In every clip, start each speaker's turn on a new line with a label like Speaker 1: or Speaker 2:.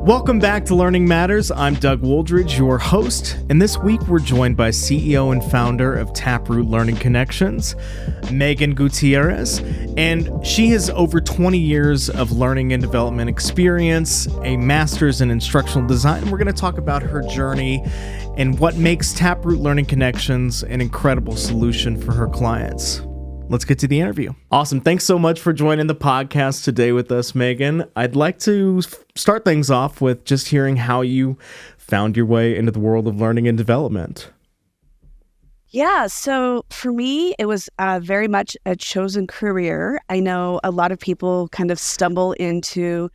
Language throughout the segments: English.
Speaker 1: Welcome back to Learning Matters. I'm Doug Wooldridge, your host, and this week we're joined by CEO and founder of Taproot Learning Connections, Megan Gutierrez, and she has over 20 years of learning and development experience, a master's in instructional design, and we're going to talk about her journey and what makes Taproot Learning Connections an incredible solution for her clients. Let's get to the interview. Awesome. Thanks so much for joining the podcast today with us, Megan. I'd like to start things off with just hearing how you found your way into the world of learning and development.
Speaker 2: Yeah, so for me, it was very much a chosen career. I know a lot of people kind of stumble into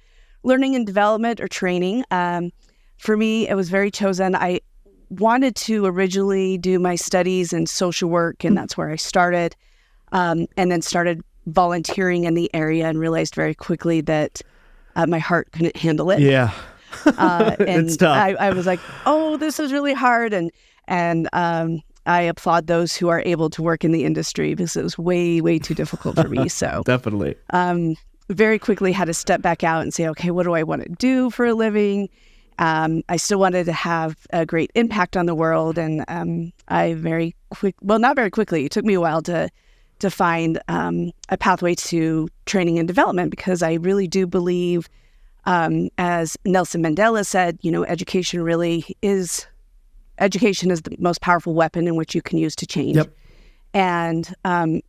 Speaker 2: learning and development or training. For me, it was very chosen. I wanted to originally do my studies in social work, and that's where I started. And then started volunteering in the area and realized very quickly that my heart couldn't handle it.
Speaker 1: Yeah.
Speaker 2: And
Speaker 1: It's tough.
Speaker 2: I was like, oh, this is really hard. And I applaud those who are able to work in the industry because it was way, way too difficult for me. So
Speaker 1: Definitely.
Speaker 2: very quickly had to step back out and say, okay, what do I want to do for a living? I still wanted to have a great impact on the world. And not very quickly, it took me a while to find a pathway to training and development, because I really do believe, as Nelson Mandela said, education is the most powerful weapon in which you can use to change.
Speaker 1: Yep.
Speaker 2: And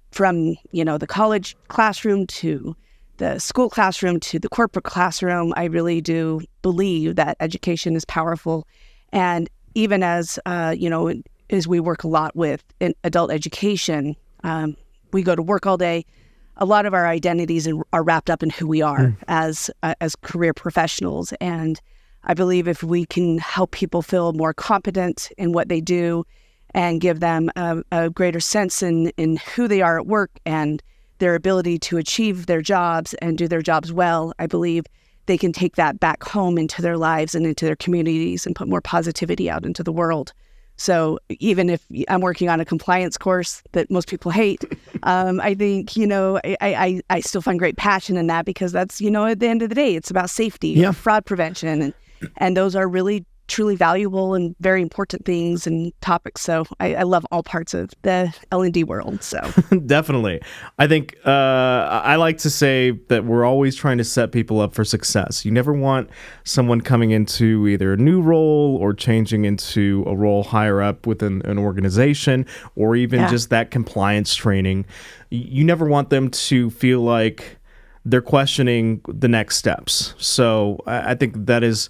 Speaker 2: from, the college classroom to the school classroom to the corporate classroom, I really do believe that education is powerful. And even as we work a lot with adult education, we go to work all day. A lot of our identities are wrapped up in who we are as career professionals. And I believe if we can help people feel more competent in what they do and give them a greater sense in who they are at work and their ability to achieve their jobs and do their jobs well, I believe they can take that back home into their lives and into their communities and put more positivity out into the world. So even if I'm working on a compliance course that most people hate, I think, I still find great passion in that, because that's, at the end of the day, it's about safety, fraud prevention. And those are really, truly valuable and very important things and topics. So I love all parts of the L&D world. So
Speaker 1: Definitely. I think I like to say that we're always trying to set people up for success. You never want someone coming into either a new role or changing into a role higher up within an organization, or even just that compliance training. You never want them to feel like they're questioning the next steps. So I think that is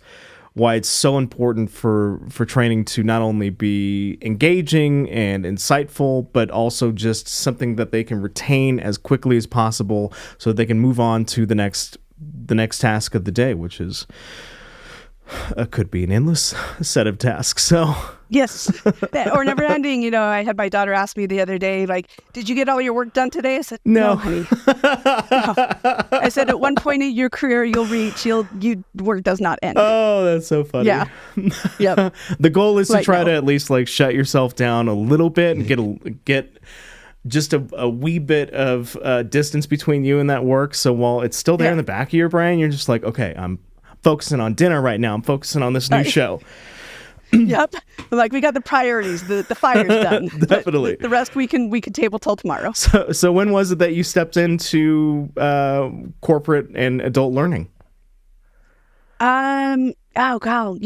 Speaker 1: why it's so important for training to not only be engaging and insightful, but also just something that they can retain as quickly as possible so that they can move on to the next task of the day, which is could be an endless set of tasks. So
Speaker 2: yes, or never ending. I had my daughter ask me the other day, like, did you get all your work done today? I said, no honey. No. I said, at one point in your career, you'll reach, your work does not end.
Speaker 1: Oh, that's so funny.
Speaker 2: Yeah. Yep.
Speaker 1: The goal is to try to at least shut yourself down a little bit and get just a wee bit of distance between you and that work. So while it's still there in the back of your brain, you're just like, okay, I'm focusing on dinner right now. I'm focusing on this new show.
Speaker 2: Yep. We got the priorities. The fire's done.
Speaker 1: Definitely.
Speaker 2: The rest we can table till tomorrow.
Speaker 1: So when was it that you stepped into corporate and adult learning?
Speaker 2: Oh God,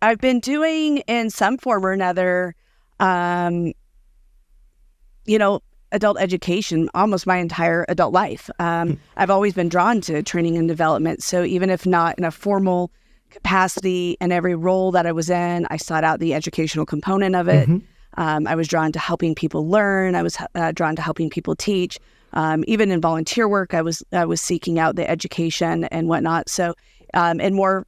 Speaker 2: I've been doing in some form or another, adult education almost my entire adult life. I've always been drawn to training and development. So even if not in a formal capacity, in every role that I was in, I sought out the educational component of it. I was drawn to helping people learn. I was drawn to helping people teach. Even in volunteer work, I was seeking out the education and whatnot. So in more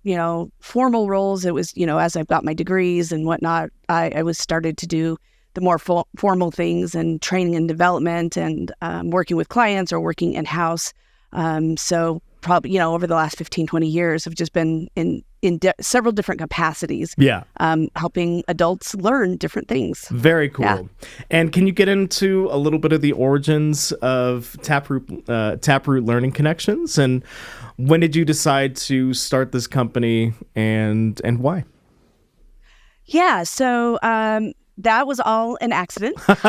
Speaker 2: formal roles, it was as I've got my degrees and whatnot, I was started to do the more formal things and training and development and working with clients or working in-house. So probably, over the last 15, 20 years, I've just been in in several different capacities.
Speaker 1: Yeah.
Speaker 2: Helping adults learn different things.
Speaker 1: Very cool.
Speaker 2: Yeah.
Speaker 1: And can you get into a little bit of the origins of Taproot Learning Connections, and when did you decide to start this company, and why?
Speaker 2: Yeah, so that was all an accident. as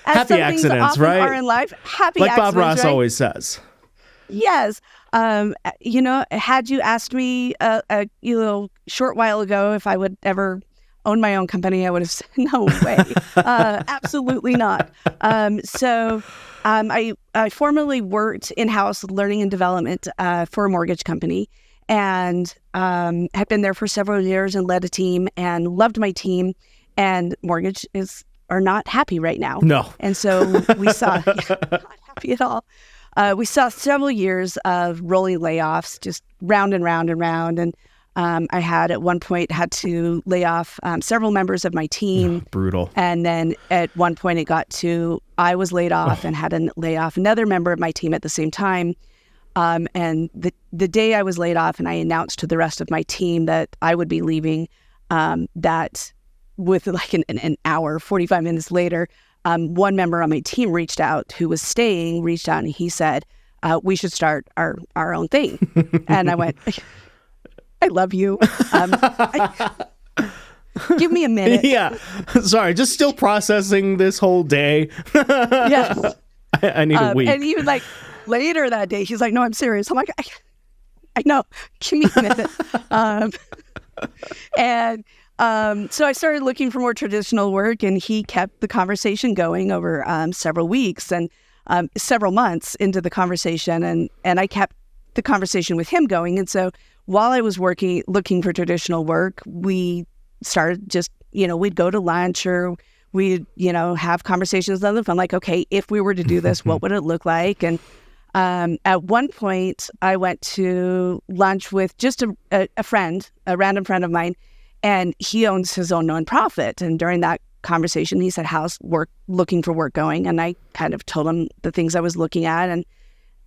Speaker 1: Happy accidents,
Speaker 2: often
Speaker 1: right?
Speaker 2: Are in life. Happy
Speaker 1: Like
Speaker 2: accidents,
Speaker 1: Bob Ross
Speaker 2: right?
Speaker 1: always says.
Speaker 2: Yes. Had you asked me a short while ago if I would ever own my own company, I would have said, no way. Absolutely not. I formerly worked in-house learning and development for a mortgage company, and had been there for several years and led a team and loved my team, and mortgage are not happy right now.
Speaker 1: No.
Speaker 2: And so we saw, not happy at all. We saw several years of rolling layoffs, just round and round and round. And I had at one point had to lay off several members of my team.
Speaker 1: Brutal.
Speaker 2: And then at one point it got to, I was laid off and had to lay off another member of my team at the same time. And the day I was laid off and I announced to the rest of my team that I would be leaving, that with like an hour, 45 minutes later, one member on my team reached out and he said, we should start our own thing. And I went, I love you. Give me a minute.
Speaker 1: Yeah. Sorry, just still processing this whole day.
Speaker 2: Yes.
Speaker 1: I need a week.
Speaker 2: And even like later that day, he's like, no, I'm serious. I'm like, I know. Give me a minute. So I started looking for more traditional work, and he kept the conversation going over several weeks and several months into the conversation, and I kept the conversation with him going. And so while I was looking for traditional work, we started just, we'd go to lunch or we'd, have conversations on the phone, like, okay, if we were to do this, what would it look like? And at one point, I went to lunch with just a random friend of mine, and he owns his own nonprofit. And during that conversation, he said, how's looking for work going? And I kind of told him the things I was looking at.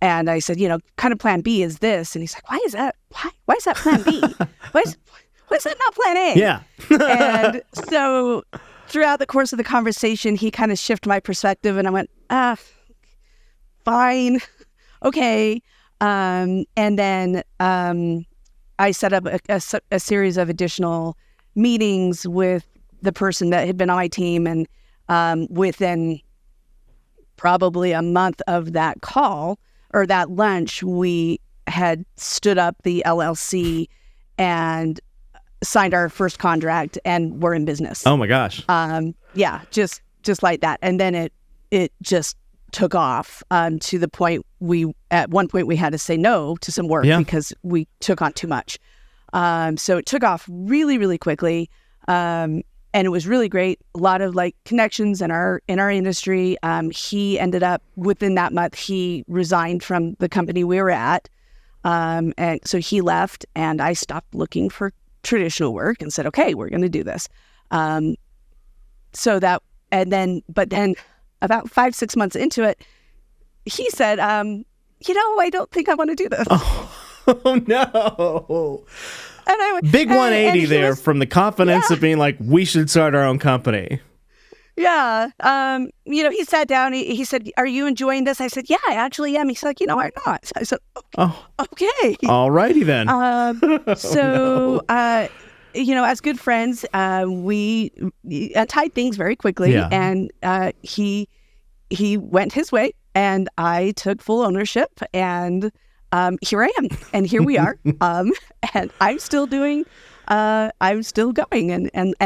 Speaker 2: And I said, kind of plan B is this. And he's like, why is that? Why is that plan B? Why is that not plan A?
Speaker 1: Yeah.
Speaker 2: And so throughout the course of the conversation, he kind of shifted my perspective, and I went, fine. Okay. And then I set up a series of additional meetings with the person that had been on my team. And within probably a month of that call or that lunch, we had stood up the LLC and signed our first contract, and we're in business.
Speaker 1: Oh my gosh.
Speaker 2: Yeah, just like that. And then it just took off to the point at one point we had to say no to some work because we took on too much. So it took off really, really quickly. And it was really great. A lot of connections in our industry. He ended up within that month, he resigned from the company we were at. And so he left, and I stopped looking for traditional work and said, okay, we're going to do this. But then about 5-6 months into it, he said, I don't think I want to do this.
Speaker 1: Oh no.
Speaker 2: And I went,
Speaker 1: Big 180 there from the confidence of being like, we should start our own company.
Speaker 2: Yeah. He sat down, he said, are you enjoying this? I said, yeah, I actually am. He's like, I'm not. I said, okay.
Speaker 1: All righty then.
Speaker 2: As good friends, we tied things very quickly, and he went his way, and I took full ownership, and here I am, and here we are, and I'm still going and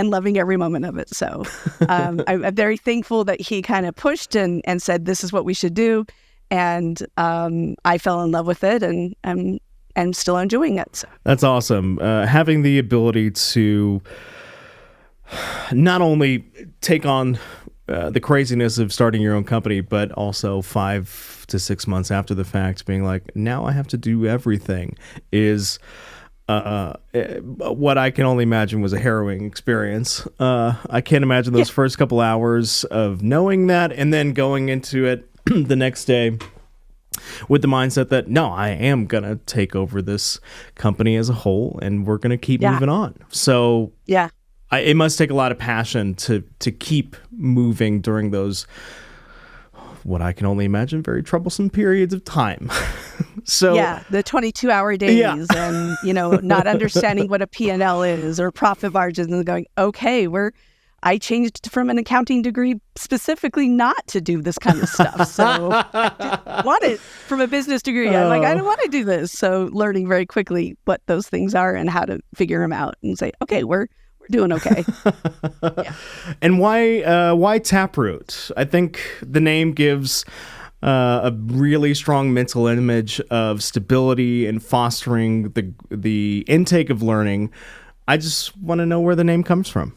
Speaker 2: loving every moment of it. So I'm very thankful that he kind of pushed and said, this is what we should do, and I fell in love with it, and I'm still enjoying it. So.
Speaker 1: That's awesome. Having the ability to not only take on the craziness of starting your own company, but also 5 to 6 months after the fact being like, now I have to do everything, is what I can only imagine was a harrowing experience. I can't imagine those first couple hours of knowing that and then going into it the next day with the mindset that, no, I am going to take over this company as a whole and we're going to keep moving on. So
Speaker 2: yeah.
Speaker 1: it must take a lot of passion to keep moving during those, what I can only imagine, very troublesome periods of time. So
Speaker 2: yeah, the 22-hour days and, not understanding what a P&L is or profit margins and going, okay, I changed from an accounting degree specifically not to do this kind of stuff. So I didn't want it from a business degree. I'm like, I don't want to do this. So learning very quickly what those things are and how to figure them out and say, okay, we're doing okay. Yeah.
Speaker 1: And why Taproot? I think the name gives a really strong mental image of stability and fostering the intake of learning. I just want to know where the name comes from.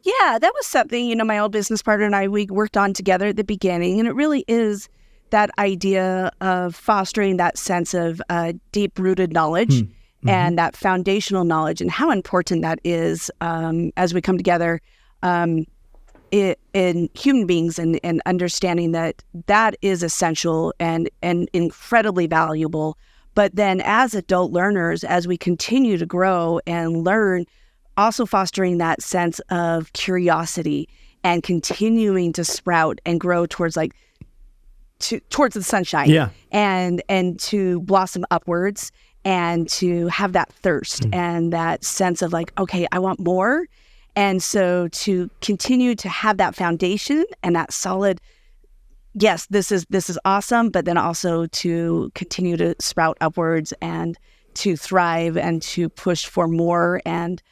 Speaker 2: Yeah, that was something, my old business partner and I, we worked on together at the beginning. And it really is that idea of fostering that sense of deep-rooted knowledge and that foundational knowledge and how important that is as we come together in human beings and understanding that is essential and incredibly valuable. But then as adult learners, as we continue to grow and learn, also fostering that sense of curiosity and continuing to sprout and grow towards towards the sunshine and to blossom upwards and to have that thirst and that sense of okay, I want more. And so to continue to have that foundation and that solid, yes, this is awesome, but then also to continue to sprout upwards and to thrive and to push for more and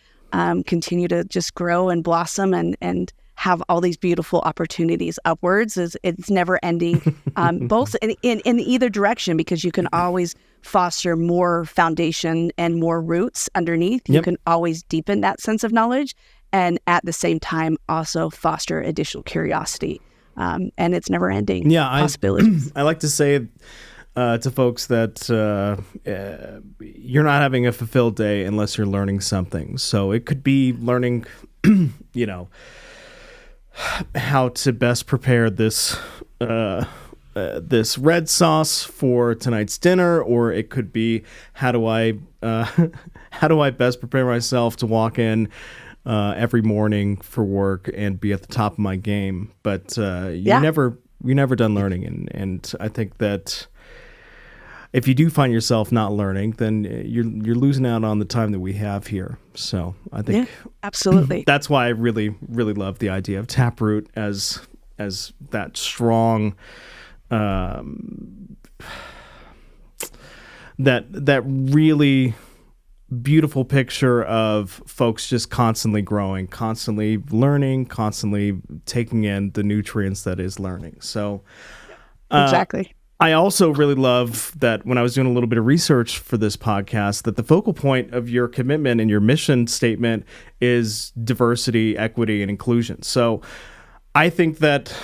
Speaker 2: continue to just grow and blossom and have all these beautiful opportunities upwards. It's never ending, both in either direction, because you can always foster more foundation and more roots underneath. You can always deepen that sense of knowledge and at the same time also foster additional curiosity. And it's never ending possibilities.
Speaker 1: I like to say to folks that you're not having a fulfilled day unless you're learning something. So it could be learning, how to best prepare this this red sauce for tonight's dinner, or it could be how do I best prepare myself to walk in every morning for work and be at the top of my game. But you're never done learning, and I think that if you do find yourself not learning, then you're losing out on the time that we have here. So I think
Speaker 2: absolutely
Speaker 1: that's why I really, really love the idea of Taproot as that strong, that really beautiful picture of folks just constantly growing, constantly learning, constantly taking in the nutrients that is learning. So
Speaker 2: exactly.
Speaker 1: I also really love that when I was doing a little bit of research for this podcast, that the focal point of your commitment and your mission statement is diversity, equity, and inclusion. So I think that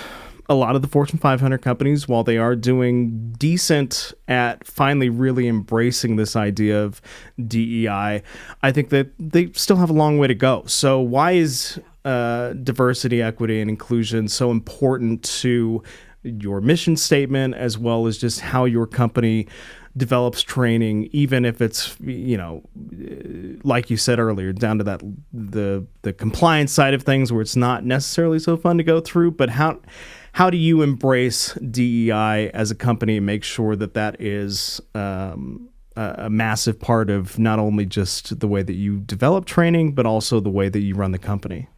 Speaker 1: a lot of the Fortune 500 companies, while they are doing decent at finally really embracing this idea of DEI, I think that they still have a long way to go. So why is diversity, equity, and inclusion so important to your mission statement, as well as just how your company develops training, even if it's, like you said earlier, down to that the compliance side of things where it's not necessarily so fun to go through, but how do you embrace DEI as a company and make sure that is a massive part of not only just the way that you develop training, but also the way that you run the company?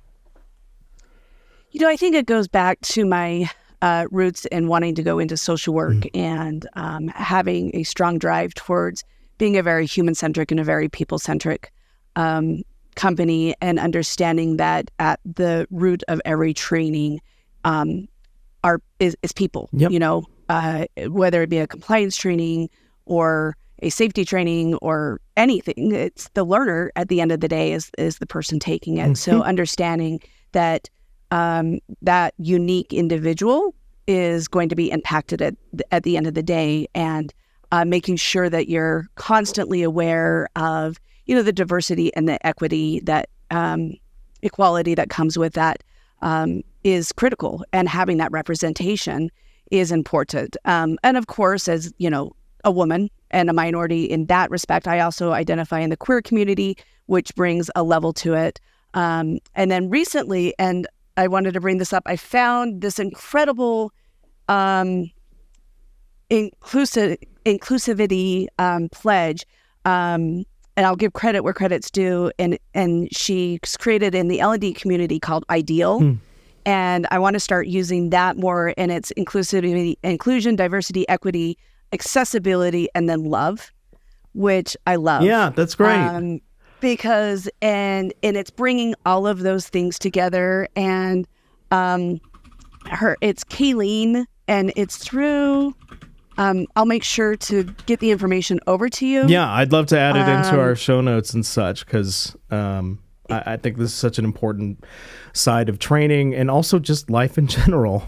Speaker 2: I think it goes back to my roots in wanting to go into social work and having a strong drive towards being a very human-centric and a very people-centric company, and understanding that at the root of every training is people. Whether it be a compliance training or a safety training or anything, it's the learner at the end of the day is the person taking it. So understanding that that unique individual is going to be impacted at the end of the day, and making sure that you're constantly aware of, the diversity and the equity, that equality that comes with that is critical, and having that representation is important. And of course, as a woman and a minority in that respect, I also identify in the queer community, which brings a level to it. And then recently, and I wanted to bring this up, I found this incredible inclusivity pledge, and I'll give credit where credit's due. And she's created in the L&D community called Ideal, and I want to start using that more in its inclusion, diversity, equity, accessibility, and then love, which I love.
Speaker 1: Yeah, that's great.
Speaker 2: Because and it's bringing all of those things together, and it's Kayleen, and it's through. I'll make sure to get the information over to you.
Speaker 1: Yeah, I'd love to add it into our show notes and such, because I think this is such an important side of training and also just life in general.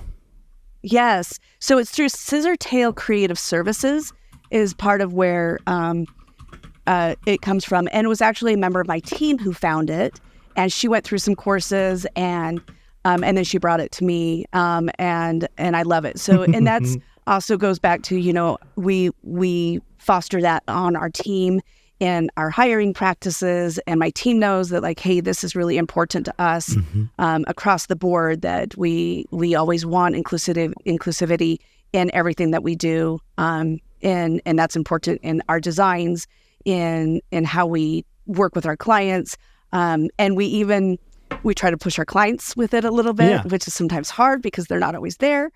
Speaker 2: Yes. So it's through Scissortail Creative Services is part of where it comes from. And it was actually a member of my team who found it. And she went through some courses and then she brought it to me. And I love it. So, and that's also goes back to, we foster that on our team in our hiring practices. And my team knows that, like, hey, this is really important to us across the board, that we always want inclusivity in everything that we do. And that's important in our designs, in how we work with our clients. And we try to push our clients with it a little bit, which is sometimes hard because they're not always there.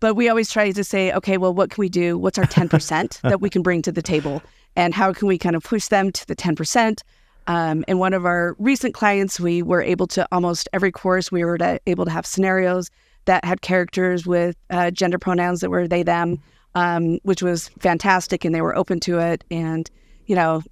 Speaker 2: But we always try to say, okay, well, what can we do? What's our 10% that we can bring to the table? And how can we kind of push them to the 10%? And one of our recent clients, we were able to, almost every course, we were able to have scenarios that had characters with gender pronouns that were they, them, which was fantastic. And they were open to it. And,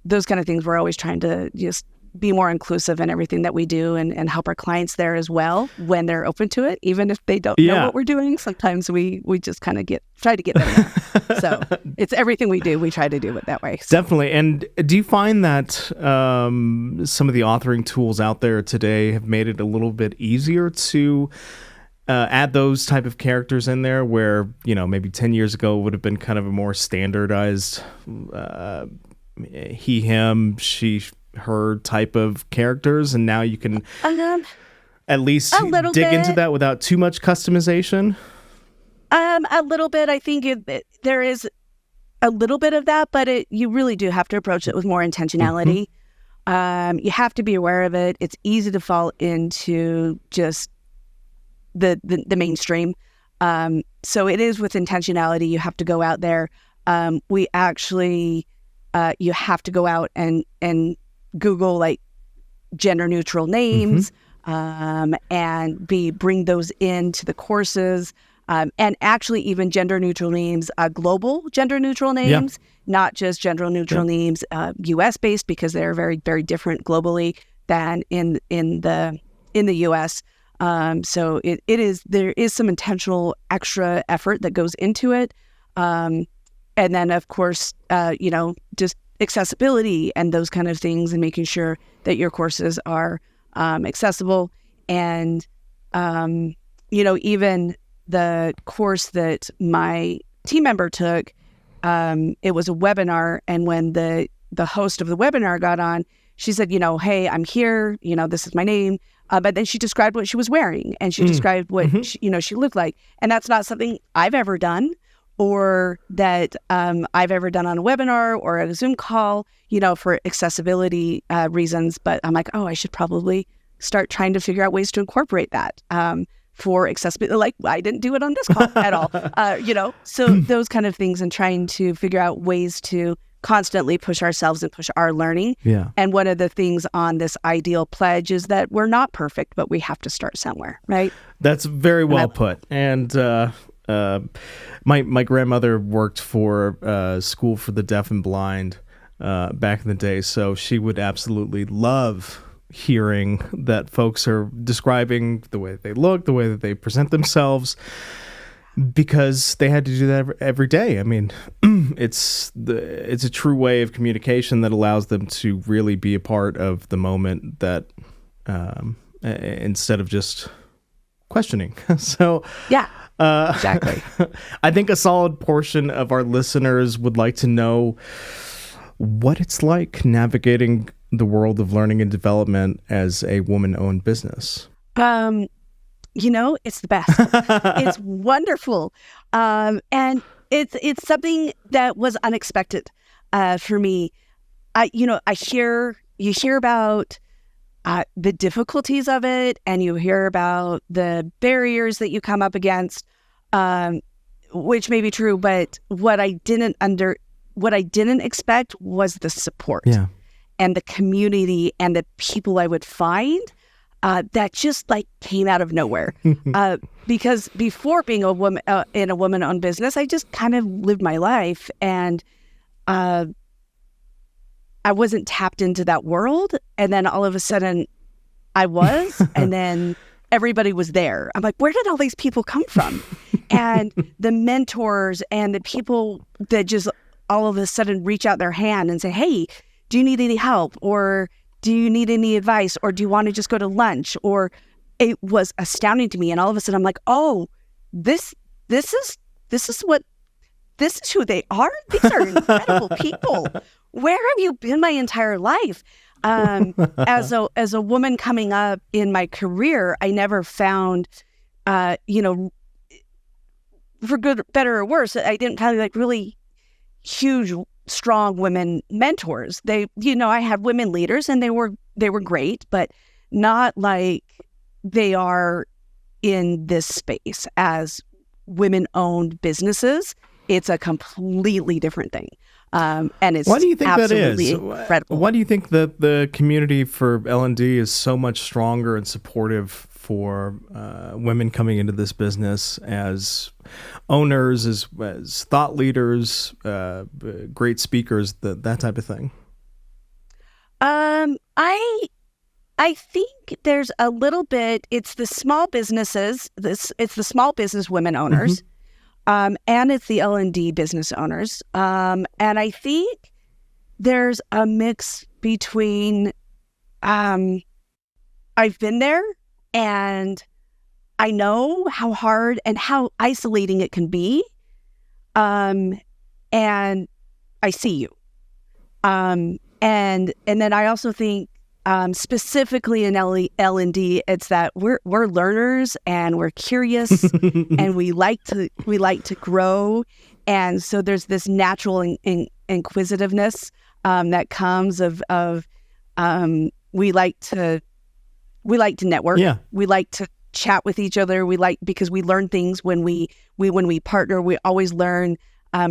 Speaker 2: those kind of things, we're always trying to just be more inclusive in everything that we do, and help our clients there as well when they're open to it, even if they don't know what we're doing. Sometimes we just kind of try to get them there. So it's everything we do, we try to do it that way. So.
Speaker 1: Definitely. And do you find that some of the authoring tools out there today have made it a little bit easier to add those type of characters in there, where, maybe 10 years ago would have been kind of a more standardized he, him, she, her type of characters, and now you can at least dig into that without too much customization?
Speaker 2: A little bit. I think there is a little bit of that, but you really do have to approach it with more intentionality. You have to be aware of it. It's easy to fall into just the mainstream. So it is with intentionality. You have to go out there. We actually, you have to go out and Google like gender neutral names, and bring those into the courses, and actually even gender neutral names, global gender neutral names, not just gender neutral names, U.S. based, because they're very, very different globally than in the U.S. So there is some intentional extra effort that goes into it, and then of course just accessibility and those kind of things, and making sure that your courses are accessible. And even the course that my team member took, it was a webinar, and when the host of the webinar got on, she said, hey, I'm here, this is my name, but then she described what she was wearing, and she described what she looked like, and that's not something I've ever done, or that I've ever done on a webinar or at a Zoom call, for accessibility reasons. But I'm like, I should probably start trying to figure out ways to incorporate that for accessibility. Like, I didn't do it on this call at all, So those kind of things, and trying to figure out ways to constantly push ourselves and push our learning. Yeah. And one of the things on this Ideal pledge is that we're not perfect, but we have to start somewhere, right?
Speaker 1: That's very well put. And my grandmother worked for School for the Deaf and Blind back in the day, so she would absolutely love hearing that folks are describing the way that they look, the way that they present themselves, because they had to do that every day. I mean, it's a true way of communication that allows them to really be a part of the moment, that instead of just questioning. So
Speaker 2: Yeah, exactly.
Speaker 1: I think a solid portion of our listeners would like to know what it's like navigating the world of learning and development as a woman-owned business.
Speaker 2: It's the best. It's wonderful. And it's something that was unexpected for me. You hear about the difficulties of it, and you hear about the barriers that you come up against, which may be true. But what I didn't expect was the support and the community and the people I would find that just like came out of nowhere. Because before being a woman in a woman-owned business, I just kind of lived my life, and I wasn't tapped into that world. And then all of a sudden I was, and then everybody was there. I'm like, where did all these people come from? And the mentors and the people that just all of a sudden reach out their hand and say, hey, do you need any help? Or do you need any advice? Or do you want to just go to lunch? Or it was astounding to me. And all of a sudden I'm like, oh, this is who they are. These are incredible people. Where have you been my entire life? As a woman coming up in my career, I never found, for good, better or worse, I didn't have like really huge, strong women mentors. I had women leaders, and they were great, but not like they are in this space as women-owned businesses. It's a completely different thing. And it's
Speaker 1: why do you think that is?
Speaker 2: Incredible.
Speaker 1: Why do you think that the community for L&D is so much stronger and supportive for women coming into this business as owners, as thought leaders, great speakers, that type of thing?
Speaker 2: I think there's a little bit. It's the small businesses. It's the small business women owners. Mm-hmm. And it's the L&D business owners. And I think there's a mix between I've been there, and I know how hard and how isolating it can be. And I see you. And then I also think specifically in L&D, it's that we're learners, and we're curious, and we like to grow, and so there's this natural inquisitiveness that comes of we like to network. Yeah. We like to chat with each other. Because we learn things when we partner. We always learn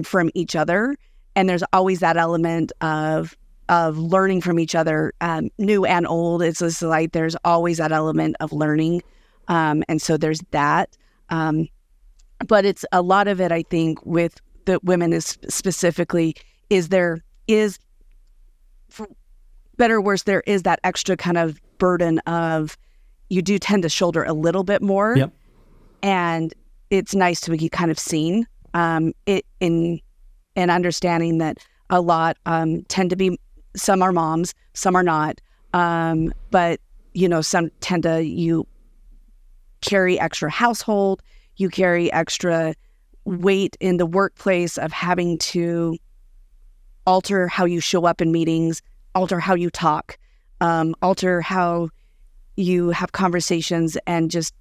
Speaker 2: from each other, and there's always that element of learning from each other, new and old. It's just like there's always that element of learning. And so there's that. But it's a lot of it, I think, with the women is specifically, for better or worse, there is that extra kind of burden of you do tend to shoulder a little bit more. Yep. And it's nice to be kind of seen in understanding that a lot tend to be, some are moms, some are not. But, some tend to, you carry extra household, you carry extra weight in the workplace of having to alter how you show up in meetings, alter how you talk, alter how you have conversations, and just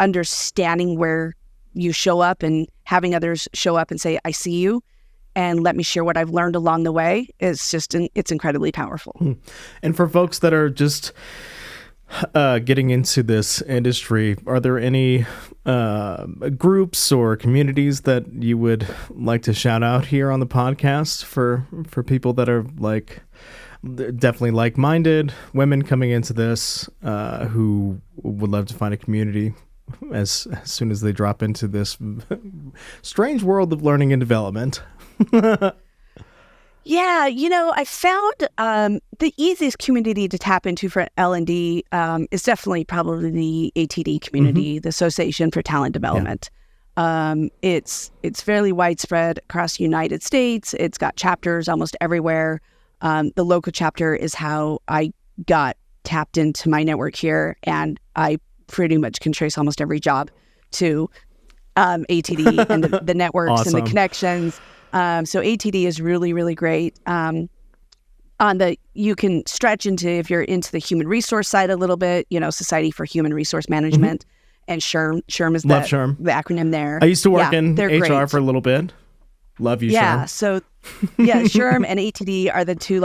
Speaker 2: understanding where you show up and having others show up and say, I see you, and let me share what I've learned along the way. It's incredibly powerful.
Speaker 1: And for folks that are just getting into this industry, are there any groups or communities that you would like to shout out here on the podcast for people that are definitely like-minded women coming into this who would love to find a community as soon as they drop into this strange world of learning and development?
Speaker 2: Yeah, I found the easiest community to tap into for L&D is definitely probably the ATD community, the Association for Talent Development. Yeah. It's fairly widespread across the United States. It's got chapters almost everywhere. The local chapter is how I got tapped into my network here, and I pretty much can trace almost every job to ATD and the networks
Speaker 1: Awesome.
Speaker 2: and the connections. So ATD is really, really great. You can stretch into, if you're into the human resource side a little bit, Society for Human Resource Management, and SHRM. SHRM is
Speaker 1: Love SHRM.
Speaker 2: the acronym there.
Speaker 1: I used to work in HR
Speaker 2: great.
Speaker 1: for a little bit. Love you,
Speaker 2: Yeah.
Speaker 1: SHRM.
Speaker 2: So SHRM and ATD are the two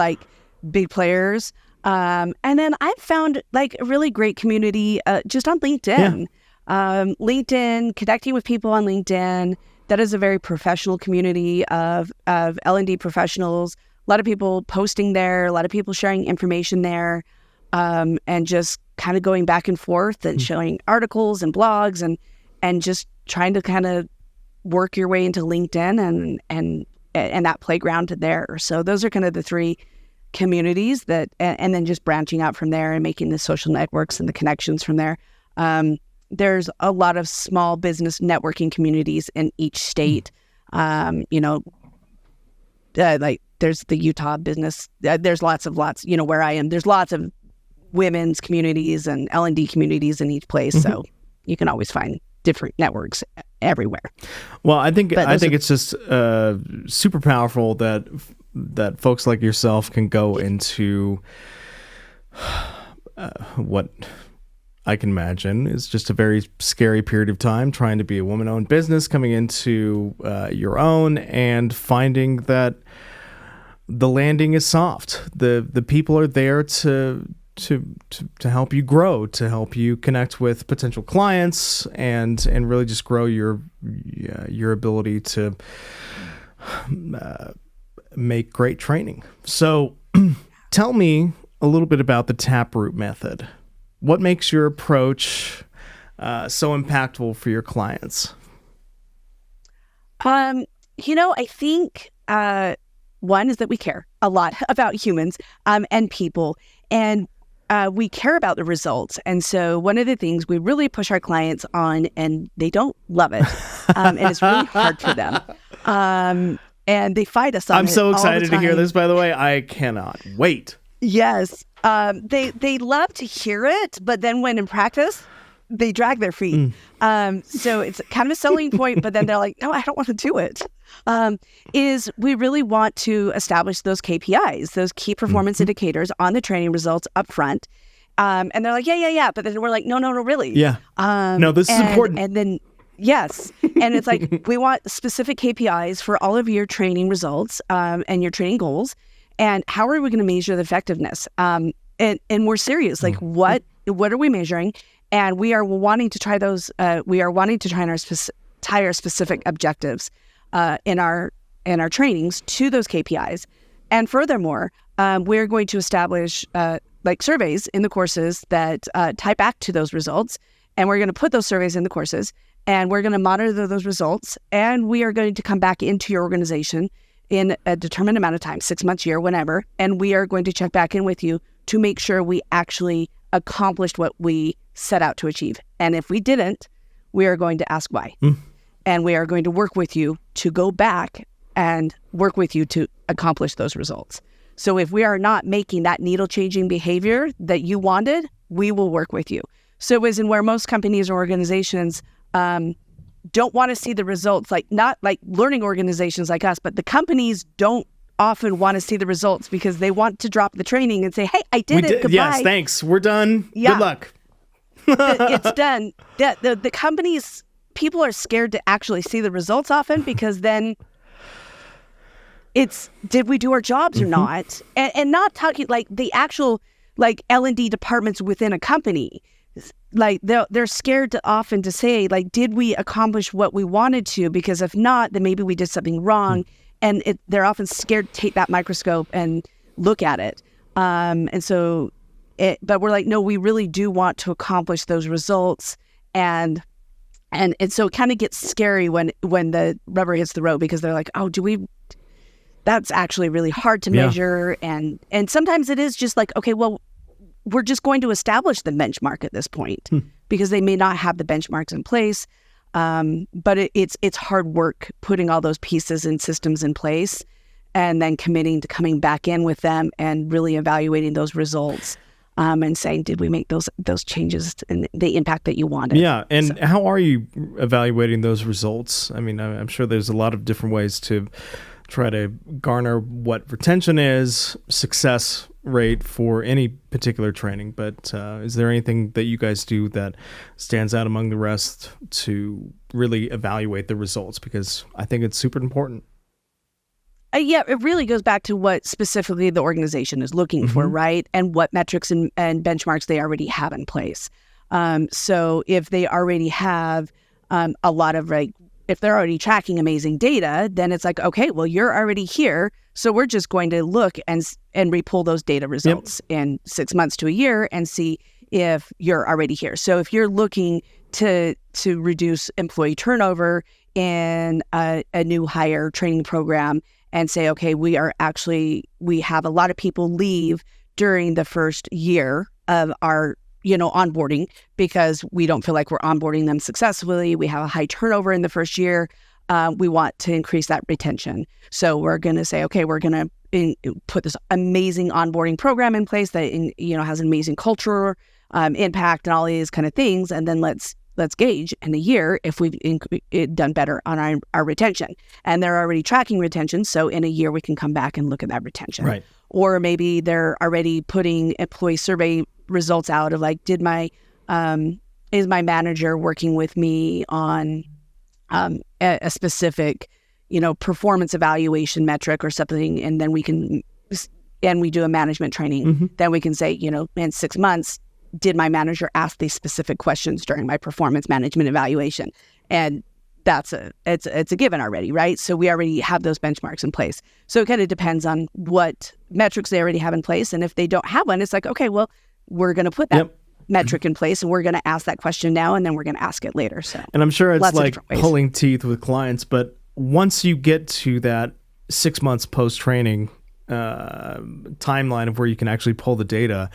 Speaker 2: big players. And then I've found a really great community just on LinkedIn. LinkedIn, connecting with people on LinkedIn. That is a very professional community of L&D professionals. A lot of people posting there, a lot of people sharing information there, and just kind of going back and forth and showing articles and blogs and just trying to kind of work your way into LinkedIn and that playground there. So those are kind of the three communities and then just branching out from there and making the social networks and the connections from there. There's a lot of small business networking communities in each state. There's the Utah business. There's lots, where I am, there's lots of women's communities and L&D communities in each place. So you can always find different networks everywhere.
Speaker 1: Well, I think it's just super powerful that folks like yourself can go into what I can imagine is just a very scary period of time, trying to be a woman-owned business, coming into your own and finding that the landing is soft. The people are there to help you grow, to help you connect with potential clients, and really just grow your ability to make great training. So tell me a little bit about the Taproot method. What makes your approach so impactful for your clients?
Speaker 2: I think one is that we care a lot about humans and people, and we care about the results. And so one of the things we really push our clients on, and they don't love it, and it's really hard for them. And they fight us on it.
Speaker 1: I'm so excited to hear this, by the way. I cannot wait.
Speaker 2: Yes. They love to hear it, but then when in practice, they drag their feet. So it's kind of a selling point, but then they're like, no, I don't want to do it. Is we really want to establish those KPIs, those key performance indicators on the training results up front. And they're like, yeah. But then we're like, no, really.
Speaker 1: Yeah. No, this is important.
Speaker 2: And then, yes. And it's like, we want specific KPIs for all of your training results and your training goals. And how are we going to measure the effectiveness? And we're serious. Like, what are we measuring? And we are wanting to try those. We are wanting to try tie our specific objectives in our trainings to those KPIs. And furthermore, we're going to establish surveys in the courses that tie back to those results. And we're going to put those surveys in the courses, and we're going to monitor those results. And we are going to come back into your organization in a determined amount of time, 6 months, year, whenever. And we are going to check back in with you to make sure we actually accomplished what we set out to achieve. And if we didn't, we are going to ask why. And we are going to work with you to go back and work with you to accomplish those results. So if we are not making that needle-changing behavior that you wanted, we will work with you. So as in where most companies or organizations don't want to see the results, not like learning organizations like us, but the companies don't often want to see the results because they want to drop the training and say, hey, I did it, goodbye.
Speaker 1: Yes, thanks, we're done.
Speaker 2: Yeah.
Speaker 1: Good luck.
Speaker 2: It's done. The companies, people are scared to actually see the results often because then it's, did we do our jobs or not? And not talking like the actual L&D departments within a company. They're scared often to say, did we accomplish what we wanted to? Because if not, then maybe we did something wrong. And they're often scared to take that microscope and look at it. But we're like, no, we really do want to accomplish those results. And so it kind of gets scary when the rubber hits the road, because they're like, oh, that's actually really hard to measure. And sometimes it is just like, okay, well, we're just going to establish the benchmark at this point because they may not have the benchmarks in place. But it's hard work putting all those pieces and systems in place and then committing to coming back in with them and really evaluating those results. and saying, did we make those changes and the impact that you wanted?
Speaker 1: Yeah. And how are you evaluating those results? I mean, I'm sure there's a lot of different ways to try to garner what retention is, success rate for any particular training. But is there anything that you guys do that stands out among the rest to really evaluate the results? Because I think it's super important.
Speaker 2: Yeah, it really goes back to what specifically the organization is looking for, right? And what metrics and benchmarks they already have in place. So if they already have a lot of if they're already tracking amazing data, then it's like, okay, well, you're already here. So we're just going to look and repull those data results in 6 months to a year and see if you're already here. So if you're looking to reduce employee turnover in a new hire training program and say, okay, we have a lot of people leave during the first year of our onboarding because we don't feel like we're onboarding them successfully. We have a high turnover in the first year. We want to increase that retention. So we're going to say, okay, we're going to put this amazing onboarding program in place that has an amazing cultural impact and all these kind of things. And then let's gauge in a year if we've done better on our retention. And they're already tracking retention. So in a year, we can come back and look at that retention.
Speaker 1: Right.
Speaker 2: Or maybe they're already putting employee survey results out of is my manager working with me on a specific, performance evaluation metric or something. And then we do a management training. Then we can say, in 6 months, did my manager ask these specific questions during my performance management evaluation? And it's a given already, right? So we already have those benchmarks in place. So it kind of depends on what metrics they already have in place. And if they don't have one, it's like, okay, well, we're going to put that metric in place and we're going to ask that question now and then we're going to ask it later. So,
Speaker 1: and I'm sure it's like pulling teeth with clients, but once you get to that 6 months post-training timeline of where you can actually pull the data,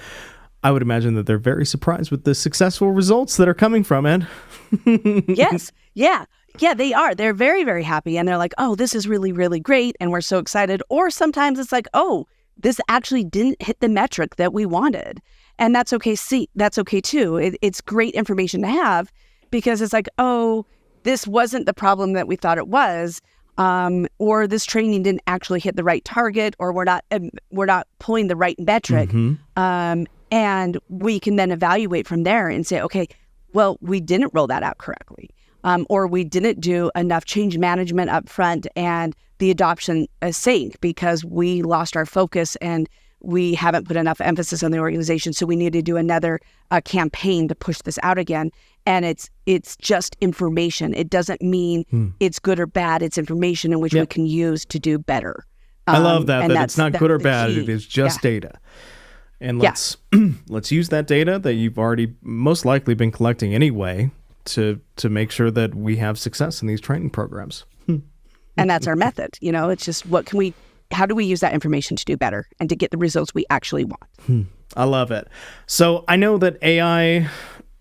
Speaker 1: I would imagine that they're very surprised with the successful results that are coming from it.
Speaker 2: Yes. Yeah. Yeah, they are. They're very, very happy. And they're like, oh, this is really, really great. And we're so excited. Or sometimes it's like, oh, this actually didn't hit the metric that we wanted. And that's okay. That's okay too. It's great information to have because it's like, oh, this wasn't the problem that we thought it was. Or this training didn't actually hit the right target, or we're not pulling the right metric. And we can then evaluate from there and say, okay, well, we didn't roll that out correctly. Or we didn't do enough change management up front and the adoption sank because we lost our focus and we haven't put enough emphasis on the organization. So we need to do another campaign to push this out again. And it's just information. It doesn't mean it's good or bad. It's information in which we can use to do better.
Speaker 1: I love that it's not good or bad. It is just data. And let's use that data that you've already most likely been collecting anyway to make sure that we have success in these training programs.
Speaker 2: And that's our method. It's just how do we use that information to do better and to get the results we actually want?
Speaker 1: I love it. So I know that AI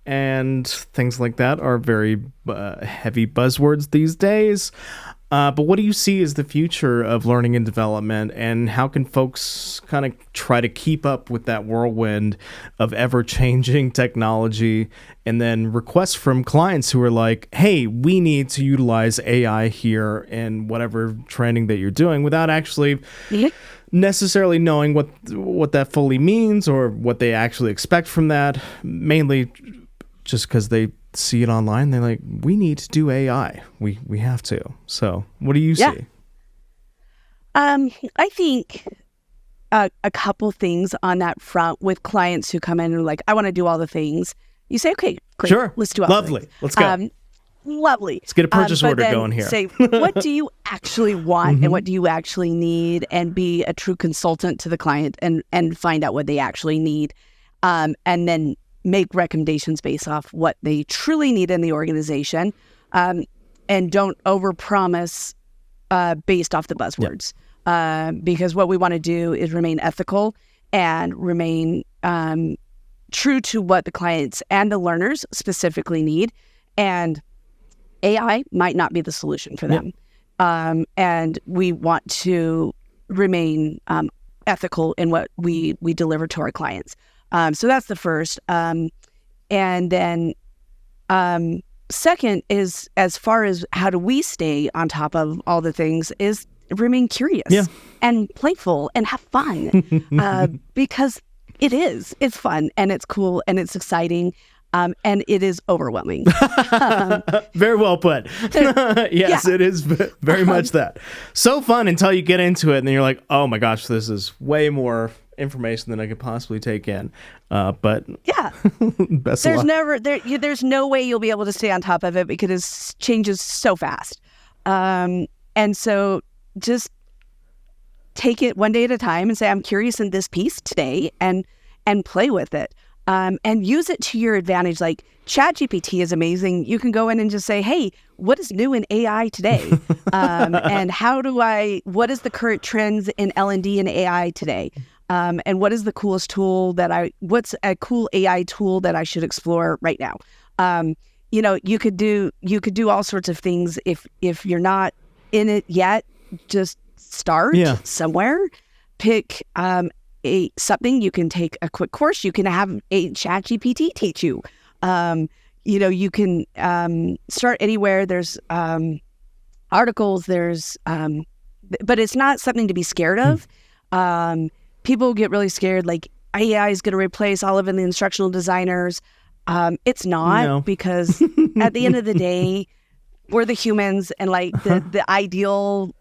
Speaker 1: and things like that are very heavy buzzwords these days. But what do you see as the future of learning and development, and how can folks kind of try to keep up with that whirlwind of ever-changing technology, and then requests from clients who are like, hey, we need to utilize AI here in whatever training that you're doing, without actually necessarily knowing what that fully means or what they actually expect from that, mainly just because they see it online, they're like, we need to do AI. We have to. So what do you see?
Speaker 2: I think a couple things on that front with clients who come in and are like, I want to do all the things. You say, okay, great.
Speaker 1: Sure.
Speaker 2: Let's do all the things.
Speaker 1: Let's go.
Speaker 2: Lovely.
Speaker 1: Let's get a purchase order going here.
Speaker 2: Say, what do you actually want and what do you actually need, and be a true consultant to the client and find out what they actually need. And then make recommendations based off what they truly need in the organization, and don't overpromise based off the buzzwords. Because what we want to do is remain ethical and remain true to what the clients and the learners specifically need. And AI might not be the solution for them. And we want to remain ethical in what we deliver to our clients. So that's the first. And then second is, as far as how do we stay on top of all the things, is remain curious and playful and have fun, because it's fun and it's cool and it's exciting. And it is overwhelming.
Speaker 1: Very well put. Yes, it is very much that. So fun until you get into it and then you're like, oh my gosh, this is way more information than I could possibly take in. But
Speaker 2: yeah,
Speaker 1: best of luck.
Speaker 2: There's no way you'll be able to stay on top of it because it changes so fast. And so just take it one day at a time and say, I'm curious in this piece today, and play with it. And use it to your advantage. Like ChatGPT is amazing. You can go in and just say, hey, what is new in AI today? And what is the current trends in L&D and AI today? And what is the coolest tool what's a cool AI tool that I should explore right now? You could do all sorts of things. If you're not in it yet, just start somewhere, pick, something. You can take a quick course. You can have a ChatGPT teach you. You can start anywhere. There's articles. There's, but it's not something to be scared of. People get really scared, like AI is going to replace all of the instructional designers. It's not, because at the end of the day, we're the humans, and like the ideal,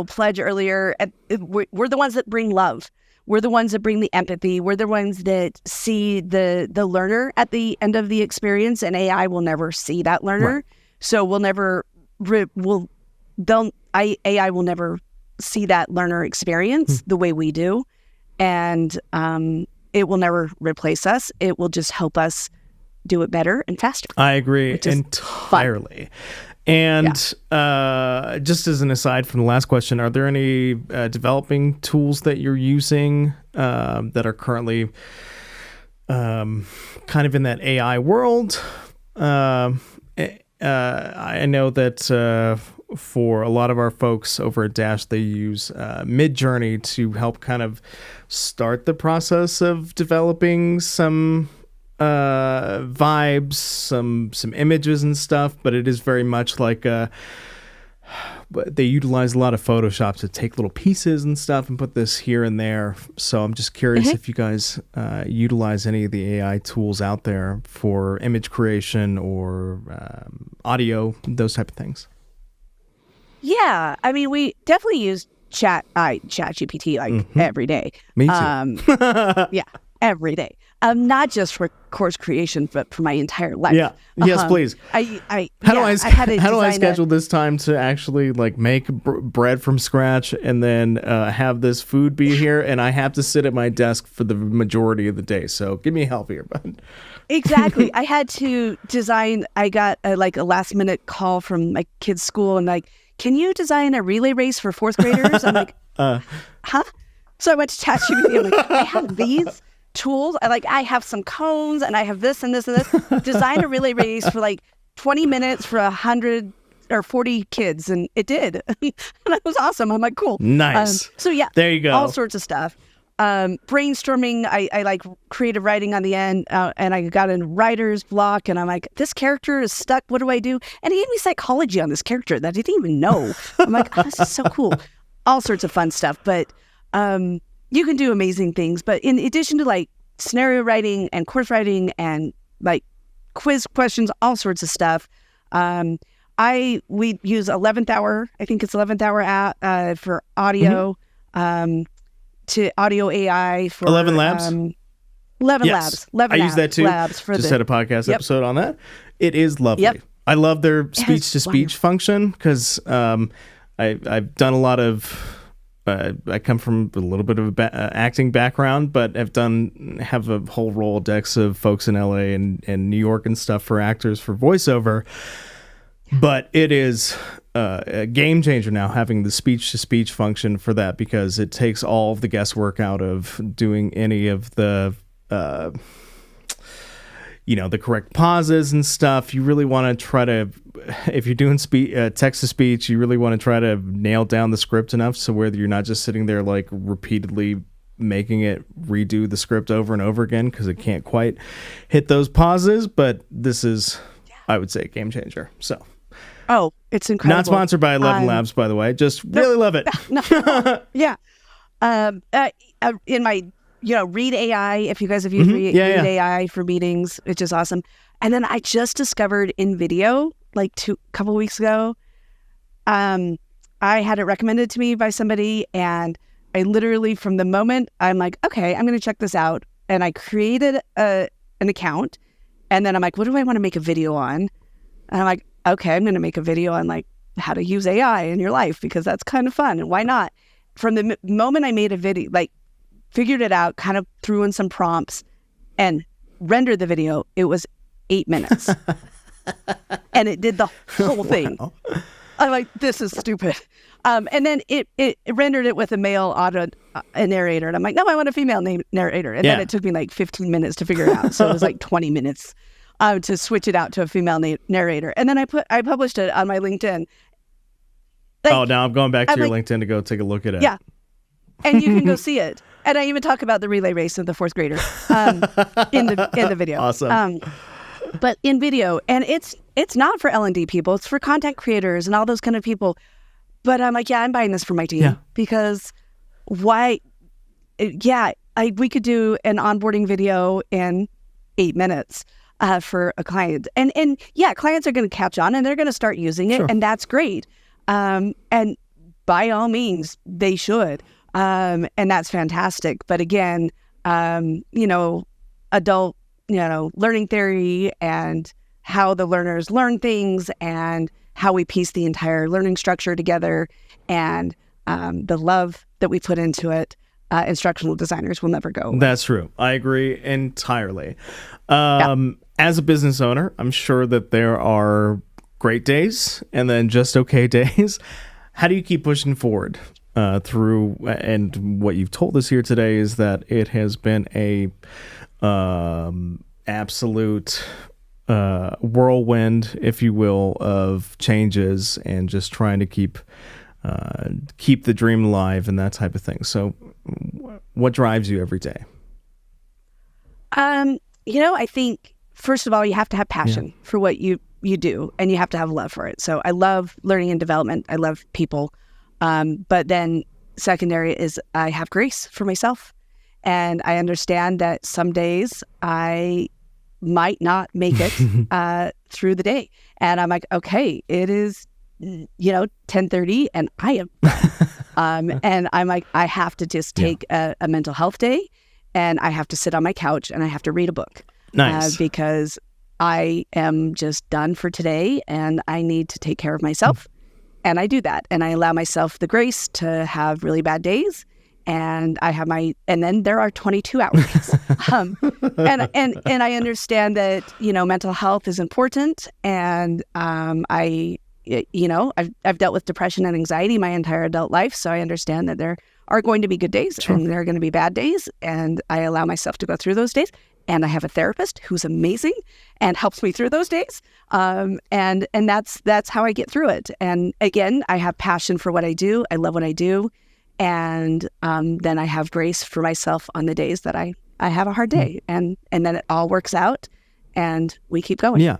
Speaker 2: pledge earlier. We're the ones that bring love. We're the ones that bring the empathy. We're the ones that see the learner at the end of the experience, and AI will never see that learner. Right. So AI will never see that learner experience the way we do. And it will never replace us. It will just help us do it better and faster.
Speaker 1: I agree entirely. Fun. And just as an aside from the last question, are there any developing tools that you're using that are currently kind of in that AI world? I know that for a lot of our folks over at Dash, they use Midjourney to help kind of start the process of developing some vibes, some images and stuff, but it is very much like they utilize a lot of Photoshop to take little pieces and stuff and put this here and there. So I'm just curious if you guys utilize any of the AI tools out there for image creation or audio, those type of things.
Speaker 2: Yeah, I mean, we definitely use ChatGPT every day.
Speaker 1: Me too.
Speaker 2: Every day. Not just for course creation, but for my entire life.
Speaker 1: Yeah. Yes, please. How do I schedule this time to actually make bread from scratch and then have this food be here, and I have to sit at my desk for the majority of the day. So give me help here, bud.
Speaker 2: Exactly. I had to design. I got a last minute call from my kid's school, and can you design a relay race for fourth graders? I'm like, huh? So I went to ChatGPT. I'm like, I have these tools. I have some cones, and I have this and this and this. Design a relay race for 20 minutes for 100 or 40 kids, and it did. And that was awesome. I'm like, cool.
Speaker 1: Nice.
Speaker 2: So yeah,
Speaker 1: there you go.
Speaker 2: All sorts of stuff. Brainstorming. I like creative writing on the end, and I got in writer's block, and I'm like, this character is stuck. What do I do? And he gave me psychology on this character that I didn't even know. I'm like, oh, this is so cool. All sorts of fun stuff, but you can do amazing things. But in addition to scenario writing and course writing and quiz questions, all sorts of stuff, we use 11th Hour. I think it's 11th Hour app for audio. To audio AI for
Speaker 1: 11 Labs.
Speaker 2: 11 Labs. 11
Speaker 1: I use that too.
Speaker 2: Labs for
Speaker 1: just had a podcast episode on that. It is lovely.
Speaker 2: Yep.
Speaker 1: I love their speech to speech function because I've done a lot of. I come from a little bit of acting background, but have a whole Rolodex of folks in LA and New York and stuff for actors for voiceover. But it is a game changer now having the speech-to-speech function for that, because it takes all of the guesswork out of doing any of the, the correct pauses and stuff. You really want to try to, if you're doing text-to-speech, you really want to try to nail down the script enough so where you're not just sitting there repeatedly making it redo the script over and over again because it can't quite hit those pauses. But this is, I would say, a game changer. So,
Speaker 2: oh, it's incredible.
Speaker 1: Not sponsored by 11 Labs, by the way. Just really love it.
Speaker 2: Yeah. In my, Read AI, if you guys have used Read AI for meetings, which is awesome. And then I just discovered in video, like a couple weeks ago, I had it recommended to me by somebody, and I literally, from the moment I'm like, okay, I'm going to check this out. And I created an account, and then I'm like, what do I want to make a video on? And I'm like, okay, I'm going to make a video on like how to use AI in your life because that's kind of fun. And why not? From the moment I made a video, like figured it out, kind of threw in some prompts and rendered the video, it was 8 minutes. And it did the whole thing.
Speaker 1: Wow.
Speaker 2: I'm like, this is stupid. And then it rendered it with a male a narrator. And I'm like, no, I want a female narrator. And then it took me like 15 minutes to figure it out. So it was like 20 minutes to switch it out to a female narrator. And then I published it on my LinkedIn. Like,
Speaker 1: now I'm going back to your LinkedIn to go take a look at it.
Speaker 2: Yeah. And you can go see it. And I even talk about the relay race of the fourth grader in the video.
Speaker 1: Awesome.
Speaker 2: But in video, and it's not for L&D people, it's for content creators and all those kind of people. But I'm like, I'm buying this for my team because why? Yeah, we could do an onboarding video in 8 minutes for a client, and clients are going to catch on and they're going to start using it, and that's great. And by all means, they should, and that's fantastic. But again, adult, learning theory and how the learners learn things and how we piece the entire learning structure together and the love that we put into it, instructional designers will never go away.
Speaker 1: That's true. I agree entirely. As a business owner, I'm sure that there are great days and then just okay days. How do you keep pushing forward through? And what you've told us here today is that it has been a absolute whirlwind, if you will, of changes and just trying to keep the dream alive and that type of thing. So what drives you every day?
Speaker 2: I think, first of all, you have to have passion for what you do, and you have to have love for it. So I love learning and development. I love people. But then secondary is I have grace for myself. And I understand that some days I might not make it through the day. And I'm like, okay, it is, 10:30 and I am done. And I'm like, I have to just take a mental health day, and I have to sit on my couch and I have to read a book.
Speaker 1: Nice.
Speaker 2: Because I am just done for today and I need to take care of myself. And I do that. And I allow myself the grace to have really bad days. And I have and then there are 22 hours. And I understand that, mental health is important. And I've dealt with depression and anxiety my entire adult life. So I understand that there are going to be good days and there are going to be bad days. And I allow myself to go through those days. And I have a therapist who's amazing and helps me through those days. And that's how I get through it. And again, I have passion for what I do. I love what I do. And then I have grace for myself on the days that I have a hard day. And then it all works out and we keep going.
Speaker 1: Yeah.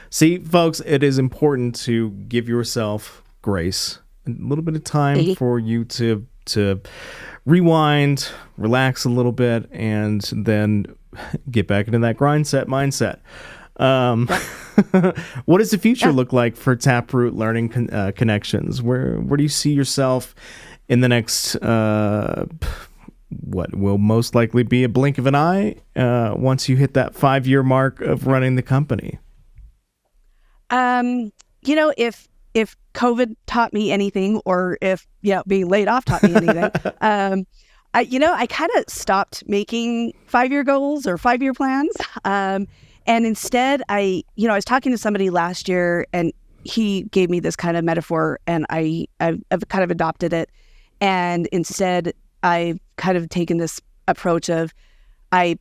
Speaker 1: See, folks, it is important to give yourself grace, a little bit of time for you to rewind, relax a little bit, and then get back into that mindset. What does the future look like for Taproot Learning Connections? Where do you see yourself in the next, what will most likely be a blink of an eye once you hit that 5-year mark of running the company?
Speaker 2: If COVID taught me anything, or if being laid off taught me anything, I kind of stopped making 5-year goals or 5-year plans. And instead, I was talking to somebody last year, and he gave me this kind of metaphor, and I've kind of adopted it. And instead, I've kind of taken this approach of I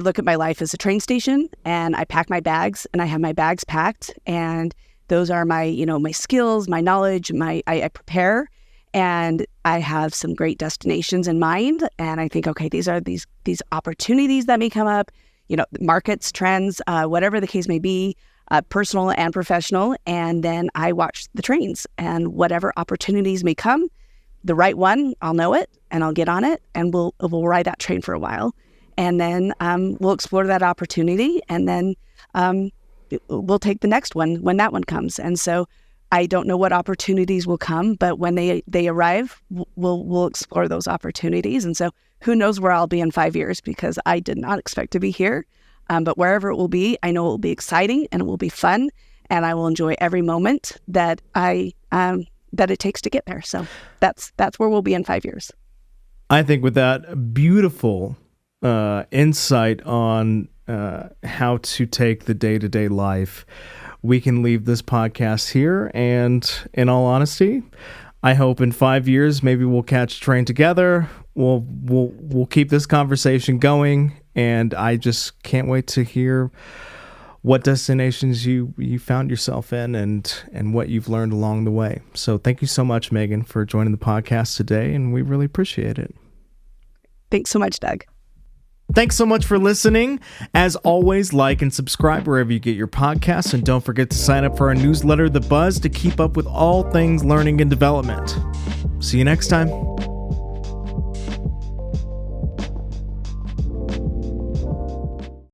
Speaker 2: look at my life as a train station, and I pack my bags, and I have my bags packed, and those are my my skills, my knowledge, I prepare. and I have some great destinations in mind. And I think, okay, these are these opportunities that may come up, markets, trends, whatever the case may be, personal and professional. And then I watch the trains, and whatever opportunities may come, the right one, I'll know it and I'll get on it, and we'll ride that train for a while. And then we'll explore that opportunity, and then we'll take the next one when that one comes. And so I don't know what opportunities will come, but when they arrive, we'll explore those opportunities. And so who knows where I'll be in 5 years, because I did not expect to be here. But wherever it will be, I know it will be exciting and it will be fun, and I will enjoy every moment that that it takes to get there. So that's where we'll be in 5 years.
Speaker 1: I think with that beautiful insight on how to take the day-to-day life, we can leave this podcast here. And in all honesty, I hope in 5 years maybe we'll catch a train together. We'll keep this conversation going, and I just can't wait to hear what destinations you found yourself in and what you've learned along the way. So thank you so much, Megan, for joining the podcast today, and we really appreciate it.
Speaker 2: Thanks so much, Doug.
Speaker 1: Thanks so much for listening. As always, like and subscribe wherever you get your podcasts, and don't forget to sign up for our newsletter, The Buzz, to keep up with all things learning and development. See you next time.